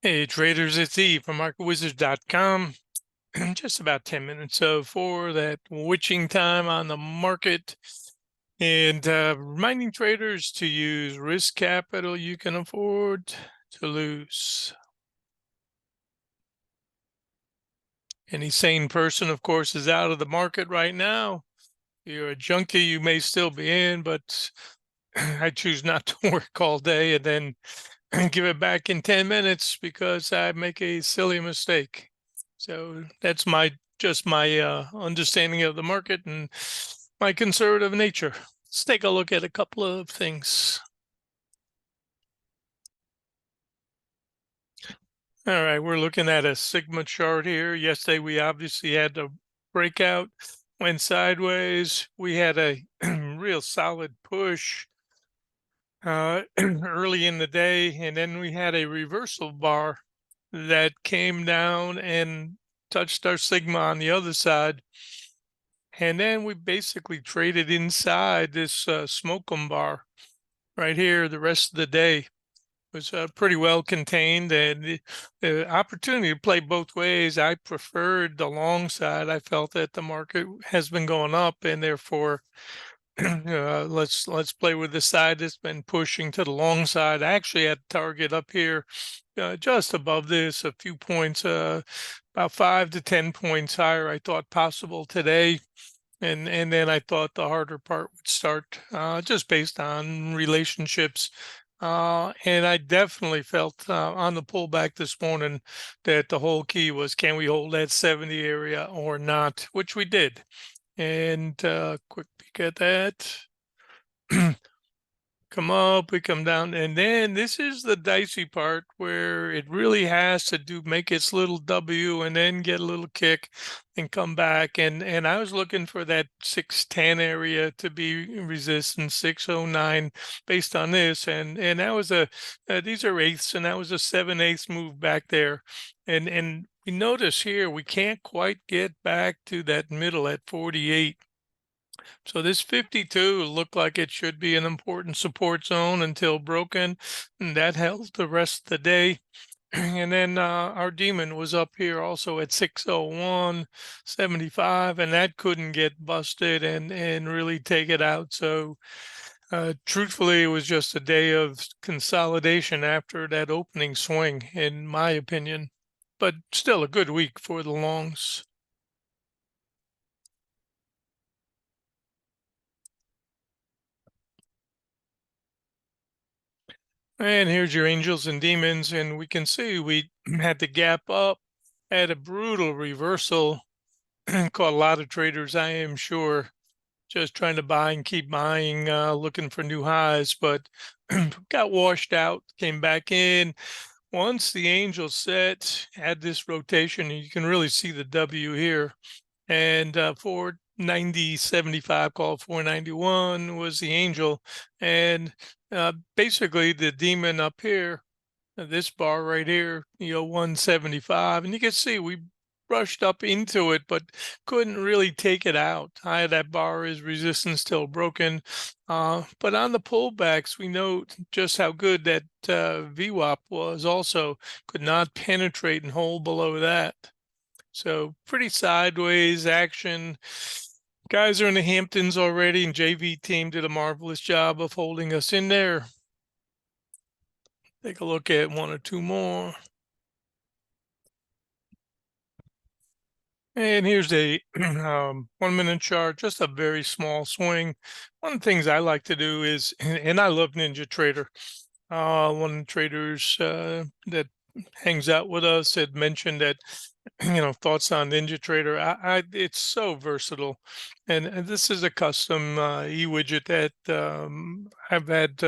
Hey traders, it's E from MarketWizards.com. Just about 10 minutes for that witching time on the market, and reminding traders to use risk capital you can afford to lose. Any sane person, of course, is out of the market right now. If you're a junkie, you may still be in, but I choose not to work all day and then give it back in 10 minutes because I make a silly mistake. So that's just my understanding of the market and my conservative nature. Let's take a look at a couple of things. All right, we're looking at a Sigma chart here. Yesterday, we obviously had the breakout, went sideways. We had a real solid push early in the day, and then we had a reversal bar that came down and touched our Sigma on the other side. And then we basically traded inside this smoke'em bar right here the rest of the day. It was pretty well contained, and the opportunity to play both ways. I preferred the long side. I felt that the market has been going up, and therefore let's play with the side that's been pushing to the long side. I actually had target up here just above this, a few points, about 5 to 10 points higher, I thought possible today. And then I thought the harder part would start, just based on relationships. And I definitely felt on the pullback this morning that the whole key was, can we hold that 70 area or not, which we did. And quick peek at that. Come up, we come down, and then this is the dicey part where it really has to make its little W and then get a little kick and come back. And I was looking for that 610 area to be resistance, 609 based on this, and that was these are eighths, and that was a 7/8 move back there. And we notice here we can't quite get back to that middle at 48. So this 52 looked like it should be an important support zone until broken, and that held the rest of the day. And then our demon was up here also at 601.75, and that couldn't get busted and really take it out. So truthfully, it was just a day of consolidation after that opening swing, in my opinion, but still a good week for the longs. And here's your angels and demons, and we can see we had to gap up, had a brutal reversal. Caught a lot of traders, I am sure, just trying to buy and keep buying, looking for new highs, but got washed out, came back in. Once the angel set, had this rotation, and you can really see the W here. And 490.75, called 491, was the angel. And basically the demon up here, this bar right here, 175. And you can see we brushed up into it, but couldn't really take it out. High of that bar is resistance still broken. But on the pullbacks, we know just how good that VWAP was also. Could not penetrate and hold below that. So pretty sideways action. Guys are in the Hamptons already, and JV team did a marvelous job of holding us in there. Take a look at one or two more. And here's a 1 minute chart, just a very small swing. One of the things I like to do is, and I love NinjaTrader. One of the traders that hangs out with us had mentioned that, thoughts on NinjaTrader. It's so versatile, and this is a custom E-widget that I've had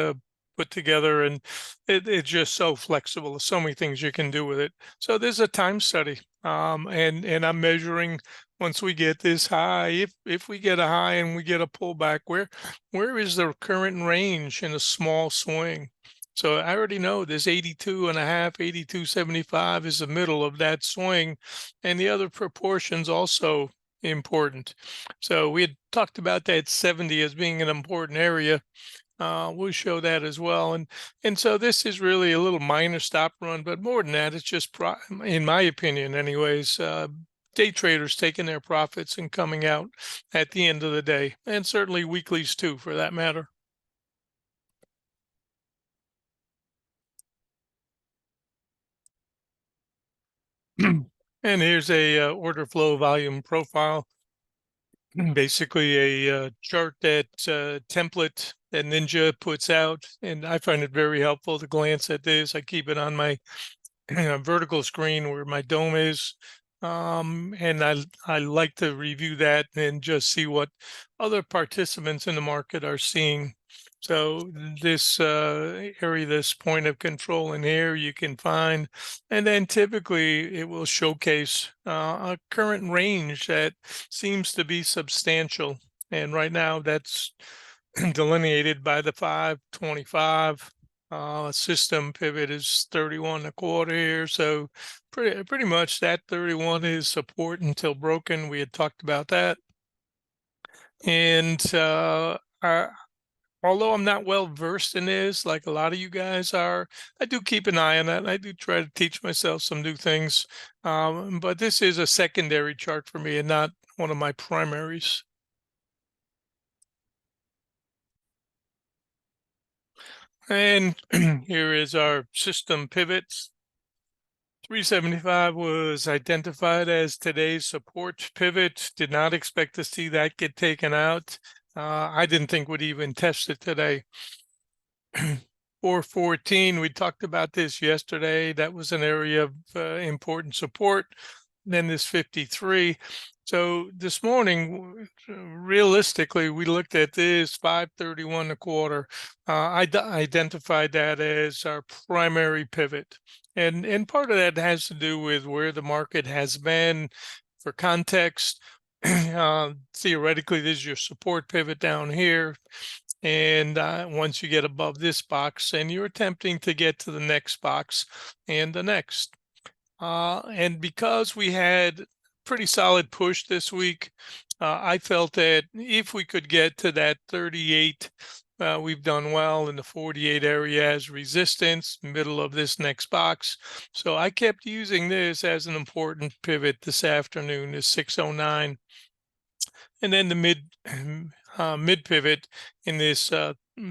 put together, and it's just so flexible. There's so many things you can do with it. So there's a time study, and I'm measuring once we get this high. If we get a high and we get a pullback, where is the current range in a small swing? So I already know this 82.5, 82.75 is the middle of that swing, and the other proportions also important. So we had talked about that 70 as being an important area. We'll show that as well. And so this is really a little minor stop run, but more than that, it's just, in my opinion anyways, day traders taking their profits and coming out at the end of the day, and certainly weeklies too, for that matter. And here's a order flow volume profile. Basically a chart that template that Ninja puts out, and I find it very helpful to glance at this. I keep it on my vertical screen where my dome is, and I like to review that and just see what other participants in the market are seeing. So this area, this point of control in here, you can find, and then typically it will showcase a current range that seems to be substantial. And right now that's delineated by the 525. System pivot is 31.25 here, so pretty much that 31 is support until broken. We had talked about that, and although I'm not well versed in this, like a lot of you guys are, I do keep an eye on that. And I do try to teach myself some new things, but this is a secondary chart for me and not one of my primaries. And here is our system pivots. 375 was identified as today's support pivot. Did not expect to see that get taken out. I didn't think we'd even test it today. 414, we talked about this yesterday. That was an area of important support. Then this 53. So this morning, realistically, we looked at this 531.25. I identified that as our primary pivot. And part of that has to do with where the market has been. For context, theoretically, this is your support pivot down here. And once you get above this box, and you're attempting to get to the next box and the next. And because we had pretty solid push this week, I felt that if we could get to that 38, we've done well in the 48 area as resistance, middle of this next box. So I kept using this as an important pivot this afternoon, is 609. And then the mid pivot in this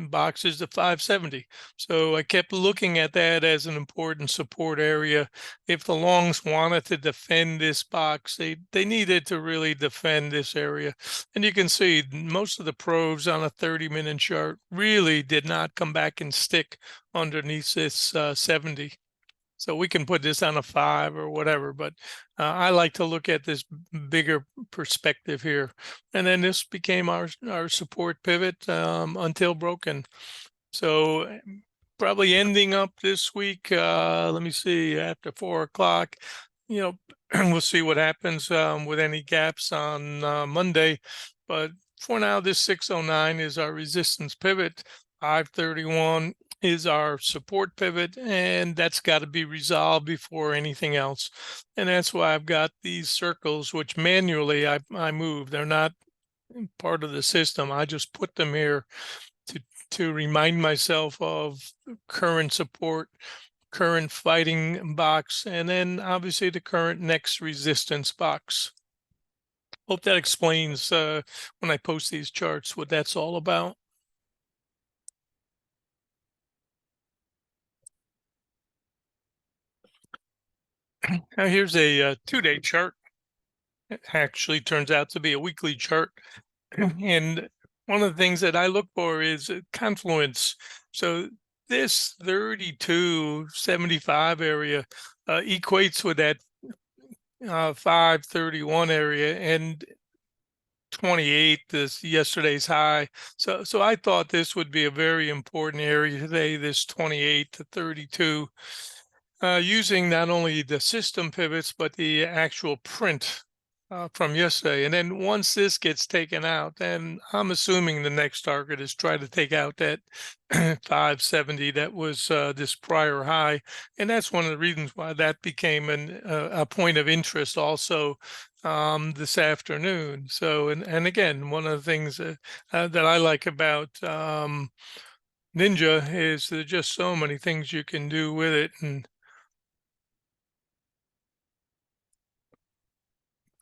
box is the 570. So I kept looking at that as an important support area. If the longs wanted to defend this box, they needed to really defend this area. And you can see most of the probes on a 30-minute chart really did not come back and stick underneath this 70. So we can put this on a 5 or whatever, but I like to look at this bigger perspective here. And then this became our support pivot until broken. So probably ending up this week, let me see, after 4 o'clock, we'll see what happens with any gaps on Monday. But for now, this 609 is our resistance pivot. 531 is our support pivot, and that's got to be resolved before anything else. And that's why I've got these circles, which manually I move. They're not part of the system. I just put them here to remind myself of current support, current fighting box, and then obviously the current next resistance box. Hope that explains when I post these charts what that's all about. Now here's a 2-day chart. It actually turns out to be a weekly chart. And one of the things that I look for is confluence. So this 32.75 area equates with that 531 area, and 28, this yesterday's high. So I thought this would be a very important area today, this 28 to 32. Using not only the system pivots, but the actual print from yesterday. And then once this gets taken out, then I'm assuming the next target is try to take out that 570 that was this prior high. And that's one of the reasons why that became a point of interest also this afternoon. So, and again, one of the things that I like about Ninja is there's just so many things you can do with it, and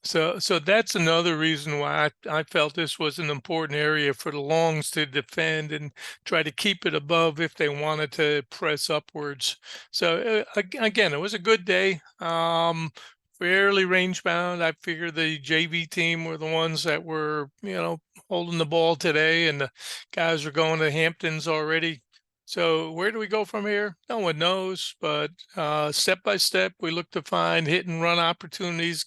so that's another reason why I felt this was an important area for the longs to defend and try to keep it above if they wanted to press upwards. So again, it was a good day. Fairly range bound. I figured the JV team were the ones that were, holding the ball today, and the guys are going to Hamptons already. So where do we go from here? No one knows, but step by step, we look to find hit and run opportunities.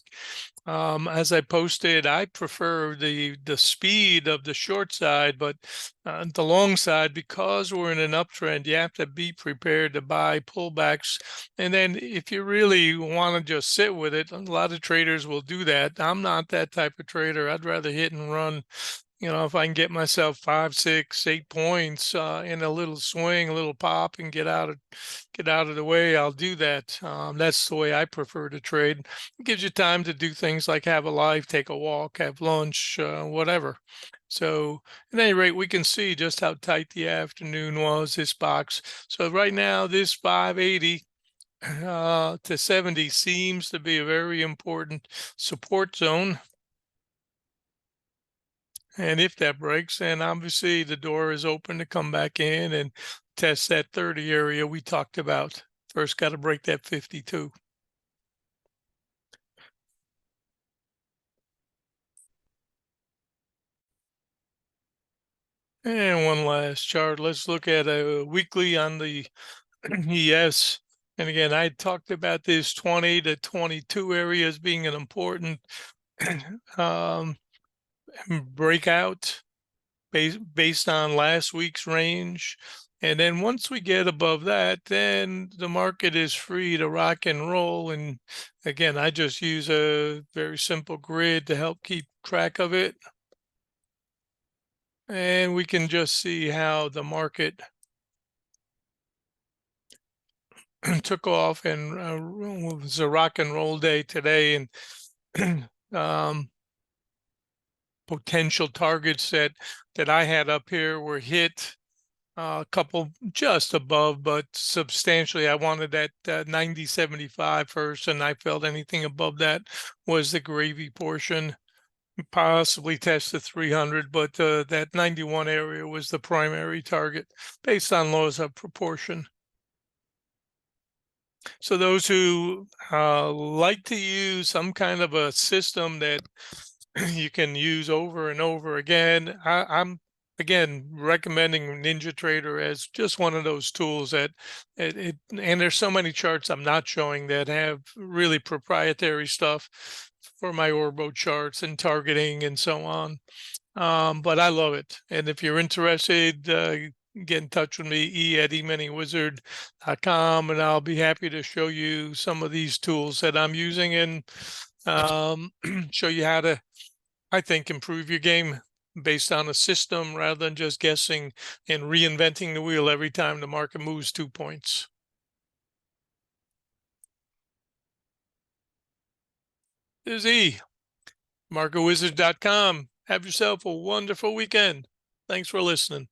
As I posted, I prefer the speed of the short side, but the long side, because we're in an uptrend, you have to be prepared to buy pullbacks. And then if you really want to just sit with it, a lot of traders will do that. I'm not that type of trader. I'd rather hit and run. If I can get myself 5, 6, 8 points in a little swing, a little pop, and get out of the way, I'll do that. That's the way I prefer to trade. It gives you time to do things like have a life, take a walk, have lunch, whatever. So at any rate, we can see just how tight the afternoon was, this box. So right now, this 580 to 70 seems to be a very important support zone. And if that breaks, then obviously the door is open to come back in and test that 30 area we talked about. First, got to break that 52. And one last chart. Let's look at a weekly on the ES. And again, I talked about this 20 to 22 areas being an important um, breakout based on last week's range. And then once we get above that, then the market is free to rock and roll. And again, I just use a very simple grid to help keep track of it. And we can just see how the market took off, and it was a rock and roll day today. And potential targets that I had up here were hit. A couple just above, but substantially. I wanted that 90.75 first, and I felt anything above that was the gravy portion. Possibly test the 300, but that 91 area was the primary target based on laws of proportion. So those who like to use some kind of a system that you can use over and over again, I'm again recommending NinjaTrader as just one of those tools that and there's so many charts I'm not showing that have really proprietary stuff for my Orbo charts and targeting and so on. But I love it. And if you're interested, get in touch with me, e@emoney-wizard.com, and I'll be happy to show you some of these tools that I'm using and show you how to, I think, improve your game based on a system rather than just guessing and reinventing the wheel every time the market moves 2 points. This is E, marketwizard.com. Have yourself a wonderful weekend. Thanks for listening.